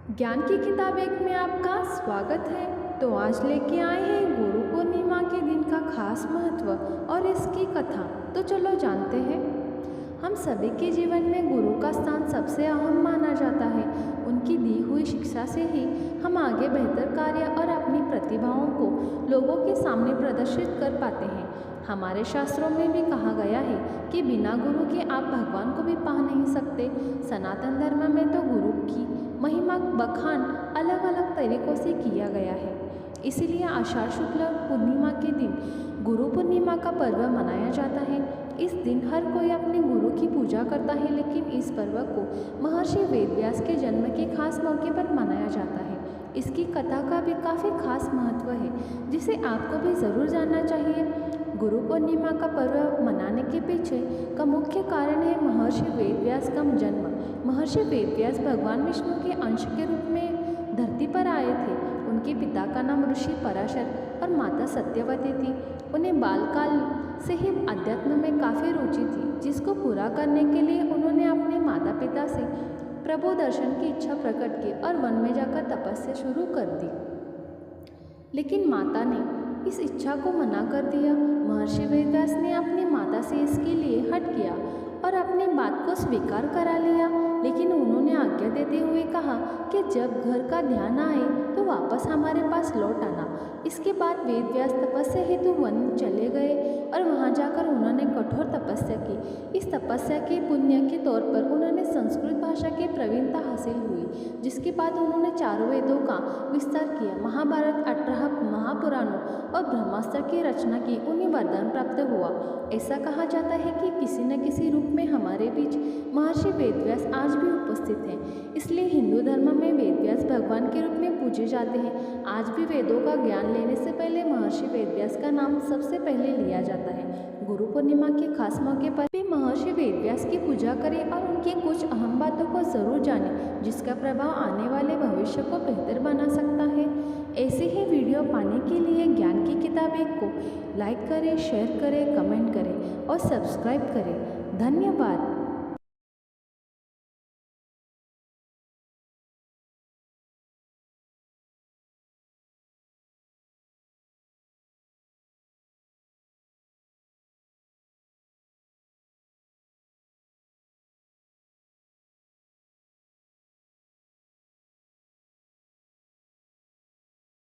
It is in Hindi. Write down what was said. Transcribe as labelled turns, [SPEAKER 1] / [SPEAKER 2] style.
[SPEAKER 1] ज्ञान की किताब एक में आपका स्वागत है। तो आज लेके आए हैं गुरु पूर्णिमा के दिन का खास महत्व और इसकी कथा। तो चलो जानते हैं। हम सभी के जीवन में गुरु का स्थान सबसे अहम माना जाता है। उनकी दी हुई शिक्षा से ही हम आगे बेहतर कार्य और अपनी प्रतिभाओं को लोगों के सामने प्रदर्शित कर पाते हैं। हमारे शास्त्रों में भी कहा गया है कि बिना गुरु के आप भगवान को भी पा नहीं सकते। सनातन धर्म में तो गुरु की महिमा बखान अलग अलग तरीकों से किया गया है। इसीलिए आषाढ़ शुक्ल पूर्णिमा के दिन गुरु पूर्णिमा का पर्व मनाया जाता है। इस दिन हर कोई अपने गुरु की पूजा करता है, लेकिन इस पर्व को महर्षि वेदव्यास के जन्म के खास मौके पर मनाया जाता है। इसकी कथा का भी काफ़ी खास महत्व है, जिसे आपको भी ज़रूर जानना चाहिए। गुरु पूर्णिमा का पर्व मनाने के पीछे का मुख्य कारण है महर्षि वेदव्यास का जन्म। महर्षि वेदव्यास भगवान विष्णु के अंश के रूप में धरती पर आए थे। उनके पिता का नाम ऋषि पराशर और माता सत्यवती थी। उन्हें बालकाल से ही अध्यात्म में काफ़ी रुचि थी, जिसको पूरा करने के लिए उन्होंने अपने माता पिता से प्रभु दर्शन की इच्छा प्रकट की और वन में जाकर तपस्या शुरू कर दी। लेकिन माता ने इस इच्छा को मना कर दिया। महर्षि वेदव्यास ने अपनी माता से इसके लिए हट किया और अपनी बात को स्वीकार करा लिया, लेकिन उन्होंने आज्ञा देते हुए कहा कि जब घर का ध्यान आए तो वापस हमारे पास लौट आना। इसके बाद वेदव्यास तपस्या हेतु वन चले गए और वहां जाकर उन्होंने कठोर तपस्या की। इस तपस्या के पुण्य के तौर पर उन्होंने संस्कृत भाषा की प्रवीणता हासिल हुई, जिसके बाद उन्होंने चारों वेदों का विस्तार किया। महाभारत, 18 महापुराणों और ब्रह्मास्त्र की रचना की। उन्हें वरदान प्राप्त हुआ। ऐसा कहा जाता है कि किसी न किसी रूप में हमारे बीच महर्षि वेदव्यास आज भी उपस्थित हैं। इसलिए हिंदू धर्म में वेदव्यास भगवान के रूप में पूजे जाते हैं। आज भी वेदों का ज्ञान लेने से पहले महर्षि वेदव्यास का नाम सबसे पहले लिया जाता है। गुरु पूर्णिमा के खास मौके पर भी महर्षि वेदव्यास की पूजा करें और उनकी कुछ अहम बातों को जरूर जानें, जिसका प्रभाव आने वाले भविष्य को बेहतर बना सकता है। ऐसे ही वीडियो पाने के लिए ज्ञान की किताब एक को लाइक करें, शेयर करें, कमेंट करें और सब्सक्राइब करें। धन्यवाद।